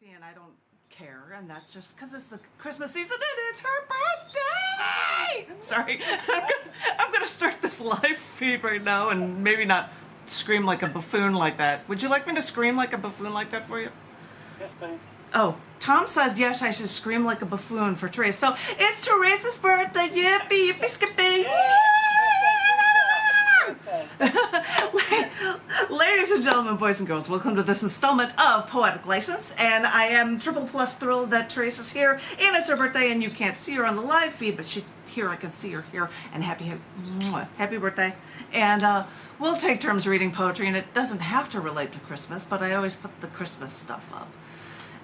And I don't care, and that's just because it's the Christmas season and it's her birthday! Sorry, I'm gonna start this live feed right now and maybe not scream like a buffoon like that. Would you like me to scream like a buffoon like that for you? Yes, please. Oh, Tom says yes, I should scream like a buffoon for Teresa. So it's Teresa's birthday, yippee, yippee, skippy! Ladies and gentlemen, boys and girls, welcome to this installment of Poetic License, and I am triple plus thrilled that Teresa's here, and it's her birthday, and you can't see her on the live feed, but she's here, I can see her here, and happy birthday. And we'll take turns reading poetry, and it doesn't have to relate to Christmas, but I always put the Christmas stuff up.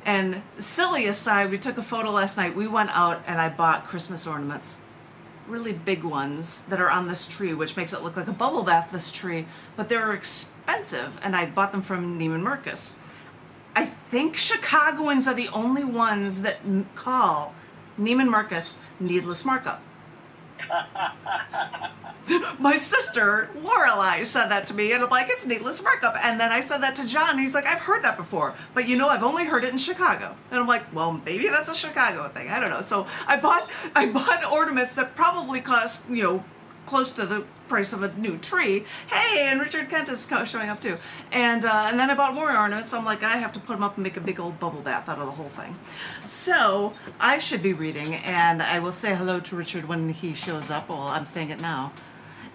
And silly aside, we took a photo last night. We went out and I bought Christmas ornaments, really big ones that are on this tree, which makes it look like a bubble bath, this tree, but they're expensive, and I bought them from Neiman Marcus. I think Chicagoans are the only ones that call Neiman Marcus needless markup. My sister Lorelai said that to me, and I'm like, it's needless markup. And then I said that to John, and he's like, I've heard that before, but you know, I've only heard it in Chicago. And I'm like, well, maybe that's a Chicago thing. I don't know. So I bought ornaments that probably cost, you know, close to the price of a new tree. Hey, and Richard Kent is showing up too. And then I bought more ornaments, so I'm like, I have to put them up and make a big old bubble bath out of the whole thing. So I should be reading, and I will say hello to Richard when he shows up. Well, I'm saying it now.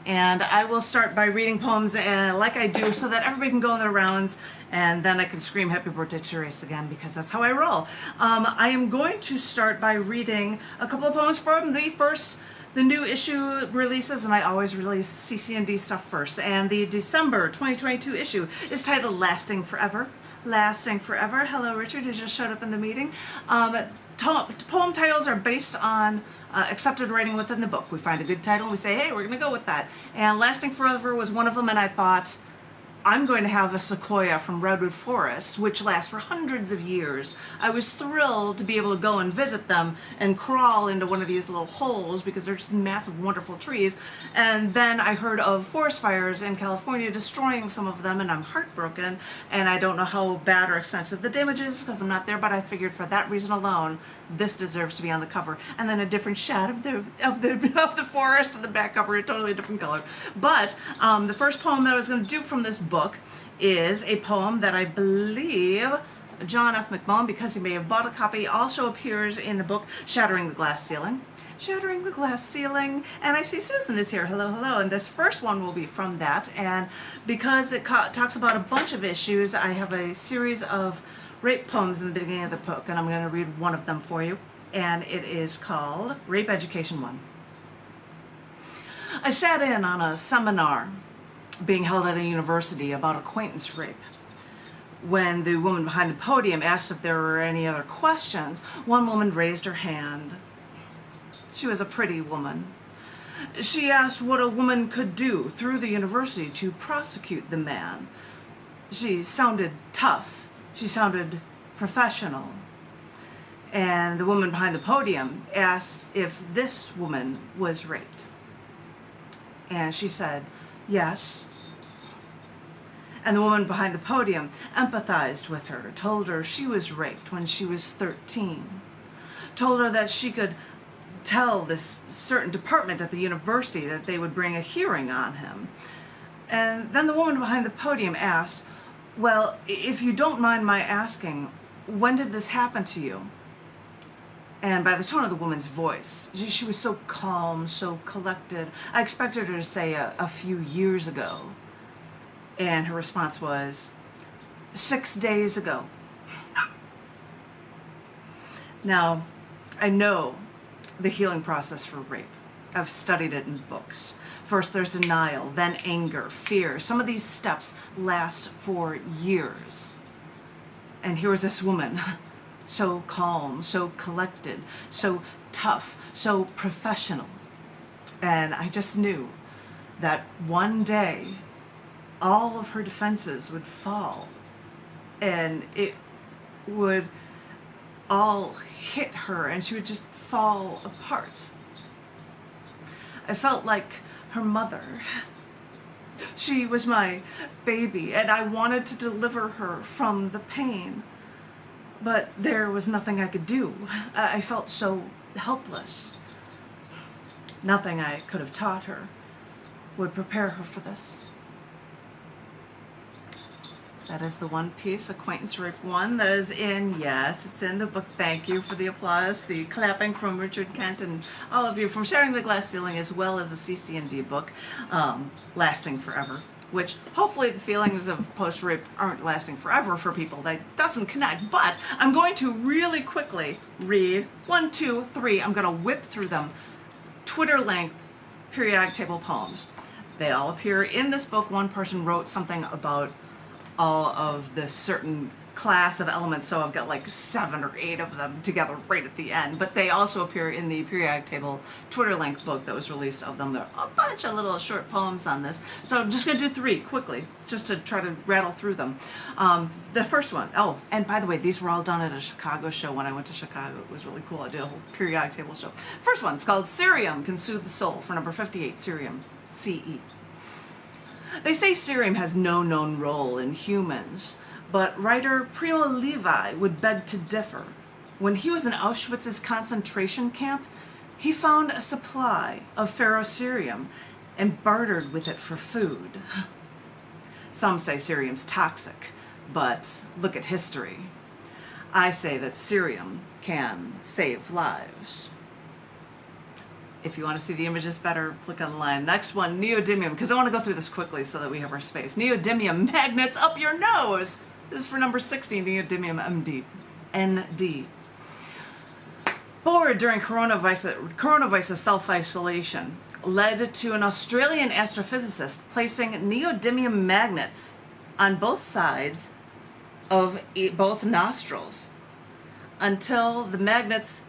And I will start by reading poems like I do, so that everybody can go in their rounds, and then I can scream happy birthday to Teresa again, because that's how I roll. I am going to start by reading a couple of poems from the new issue releases, and I always release cc&d stuff first. And the December 2022 issue is titled Lasting Forever. Lasting Forever. Hello, Richard, who just showed up in the meeting. Poem titles are based on accepted writing within the book. We find a good title and we say, hey, we're going to go with that. And Lasting Forever was one of them, and I thought, I'm going to have a sequoia from redwood forests, which lasts for hundreds of years. I was thrilled to be able to go and visit them and crawl into one of these little holes, because they're just massive, wonderful trees. And then I heard of forest fires in California destroying some of them, and I'm heartbroken. And I don't know how bad or extensive the damage is, because I'm not there, but I figured for that reason alone, this deserves to be on the cover. And then a different shot of the forest in the back cover, a totally different color. But the first poem that I was going to do from this book is a poem that I believe John F. McMullen, because he may have bought a copy, also appears in the book Shattering the Glass Ceiling. Shattering the Glass Ceiling. And I see Susan is here. Hello, hello. And this first one will be from that. And because it talks about a bunch of issues, I have a series of rape poems in the beginning of the book, and I'm going to read one of them for you. And it is called Rape Education 1. I sat in on a seminar being held at a university about acquaintance rape. When the woman behind the podium asked if there were any other questions, one woman raised her hand. She was a pretty woman. She asked what a woman could do through the university to prosecute the man. She sounded tough. She sounded professional. And the woman behind the podium asked if this woman was raped. And she said, yes. And the woman behind the podium empathized with her, told her she was raped when she was 13, told her that she could tell this certain department at the university that they would bring a hearing on him. And then the woman behind the podium asked, well, if you don't mind my asking, when did this happen to you? And by the tone of the woman's voice, she was so calm, so collected. I expected her to say a few years ago. And her response was, 6 days ago. Now, I know the healing process for rape. I've studied it in books. First there's denial, then anger, fear. Some of these steps last for years. And here was this woman, so calm, so collected, so tough, so professional. And I just knew that one day all of her defenses would fall, and it would all hit her, and she would just fall apart. I felt like her mother. She was my baby, and I wanted to deliver her from the pain. But there was nothing I could do. I felt so helpless. Nothing I could have taught her would prepare her for this. That is the One Piece Acquaintance Rape 1 that is in, yes, it's in the book. Thank you for the applause, the clapping from Richard Kent and all of you from Shattering the Glass Ceiling, as well as a cc&d book, Lasting Forever, which hopefully the feelings of post-rape aren't lasting forever for people. That doesn't connect, but I'm going to really quickly read 1, 2, 3. I'm going to whip through them. Twitter-length periodic table poems. They all appear in this book. One person wrote something about all of this certain class of elements, so I've got like 7 or 8 of them together right at the end, but they also appear in the periodic table Twitter length book that was released of them. There are a bunch of little short poems on this, so I'm just going to do 3 quickly just to try to rattle through them. The first one, oh, and by the way, these were all done at a Chicago show when I went to Chicago. It was really cool. I did a whole periodic table show. First one's called Cerium Can Soothe the Soul, for number 58, Cerium, C-E. They say cerium has no known role in humans, but writer Primo Levi would beg to differ. When he was in Auschwitz's concentration camp, he found a supply of ferrocerium and bartered with it for food. Some say cerium's toxic, but look at history. I say that cerium can save lives. If you want to see the images better, click online. Next one, neodymium, because I want to go through this quickly so that we have our space. Neodymium magnets up your nose. This is for number 60, neodymium ND. Bored during coronavirus self-isolation led to an Australian astrophysicist placing neodymium magnets on both sides of both nostrils until the magnets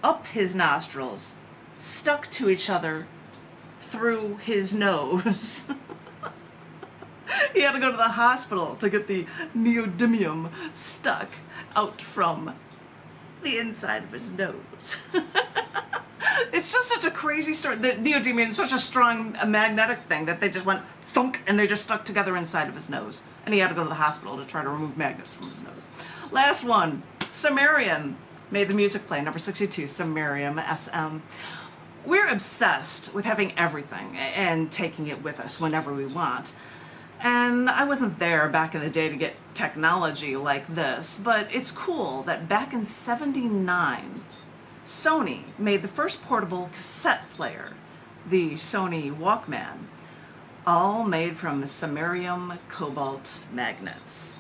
up his nostrils stuck to each other through his nose. He had to go to the hospital to get the neodymium stuck out from the inside of his nose. It's just such a crazy story. The neodymium is such a strong magnetic thing that they just went thunk and they just stuck together inside of his nose. And he had to go to the hospital to try to remove magnets from his nose. Last one, Sumerium made the music play, number 62, Sumerium, SM. We're obsessed with having everything and taking it with us whenever we want. And I wasn't there back in the day to get technology like this, but it's cool that back in '79, Sony made the first portable cassette player, the Sony Walkman, all made from samarium cobalt magnets.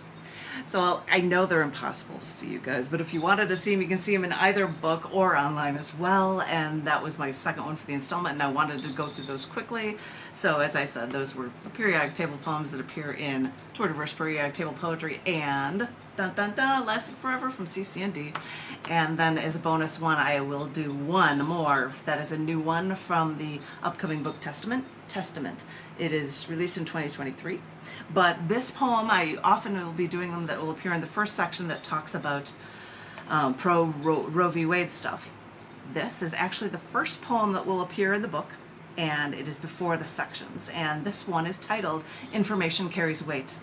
So I know they're impossible to see, you guys, but if you wanted to see them, you can see them in either book or online as well. And that was my second one for the installment, and I wanted to go through those quickly. So as I said, those were the periodic table poems that appear in Twitterverse Periodic Table Poetry and dun dun dun, Lasting Forever from cc&d. And then as a bonus one, I will do one more. That is a new one from the upcoming book Testament. It is released in 2023. But this poem, I often will be doing them that will appear in the first section that talks about pro-Roe v. Wade stuff. This is actually the first poem that will appear in the book, and it is before the sections. And this one is titled, Information Carries Weight.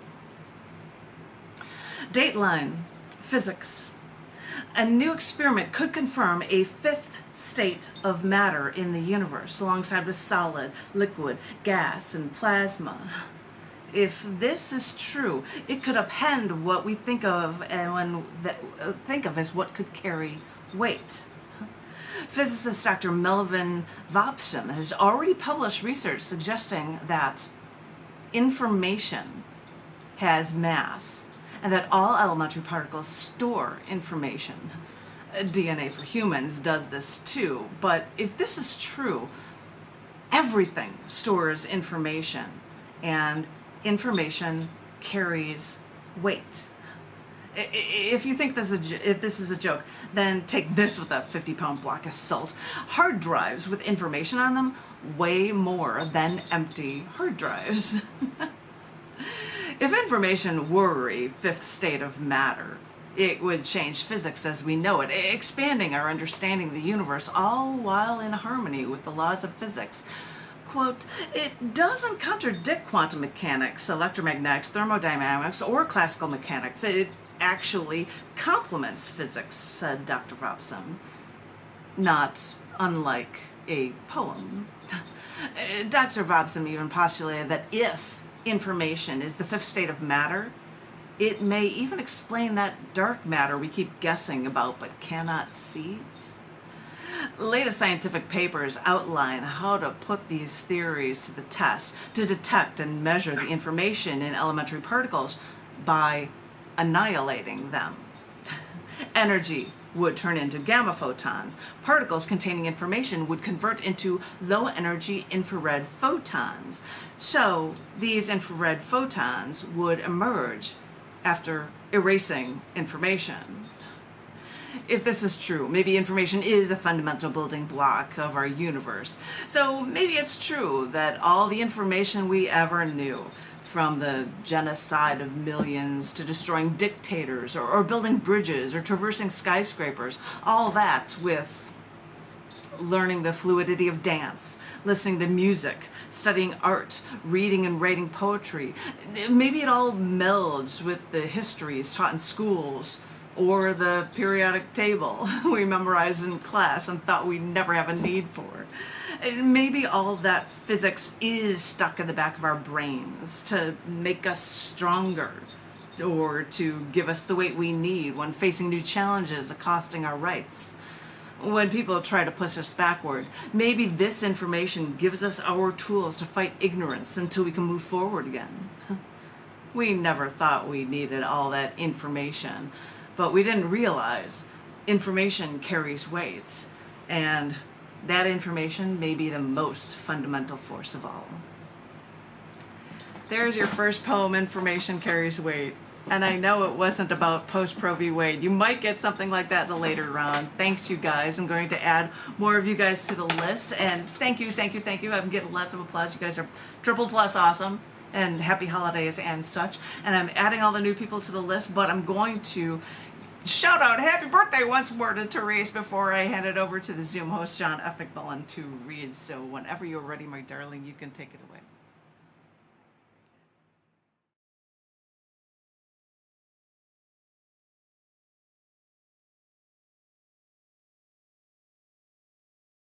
Dateline, physics. A new experiment could confirm a fifth state of matter in the universe, alongside with solid, liquid, gas, and plasma. If this is true, it could upend what we think of as what could carry weight. Physicist Dr. Melvin Vopsum has already published research suggesting that information has mass and that all elementary particles store information. DNA for humans does this too, but if this is true, everything stores information, and information carries weight. If you think this is a joke, then take this with a 50-pound block of salt. Hard drives with information on them weigh more than empty hard drives. If information were a fifth state of matter, it would change physics as we know it, expanding our understanding of the universe, all while in harmony with the laws of physics. quote, it doesn't contradict quantum mechanics, electromagnetics, thermodynamics, or classical mechanics. It actually complements physics, said Dr. Robson. Not unlike a poem. Dr. Robson even postulated that if information is the fifth state of matter, it may even explain that dark matter we keep guessing about but cannot see. Latest scientific papers outline how to put these theories to the test to detect and measure the information in elementary particles by annihilating them. Energy would turn into gamma photons. Particles containing information would convert into low-energy infrared photons. So these infrared photons would emerge after erasing information. If this is true, maybe information is a fundamental building block of our universe. So maybe it's true that all the information we ever knew, from the genocide of millions to destroying dictators or building bridges or traversing skyscrapers, all that with learning the fluidity of dance, listening to music, studying art, reading and writing poetry. Maybe it all melds with the histories taught in schools or the periodic table we memorized in class and thought we'd never have a need for. Maybe all that physics is stuck in the back of our brains to make us stronger or to give us the weight we need when facing new challenges accosting our rights. When people try to push us backward, maybe this information gives us our tools to fight ignorance until we can move forward again. We never thought we needed all that information, but we didn't realize information carries weight, and that information may be the most fundamental force of all. There's your first poem, Information Carries Weight. And I know it wasn't about post-Pro v. Wade. You might get something like that in the later round. Thanks, you guys. I'm going to add more of you guys to the list. And thank you, thank you, thank you. I'm getting lots of applause. You guys are triple plus awesome. And happy holidays and such. And I'm adding all the new people to the list, but I'm going to shout out happy birthday once more to Therese before I hand it over to the Zoom host, John F. McMullen, to read. So whenever you're ready, my darling, you can take it away.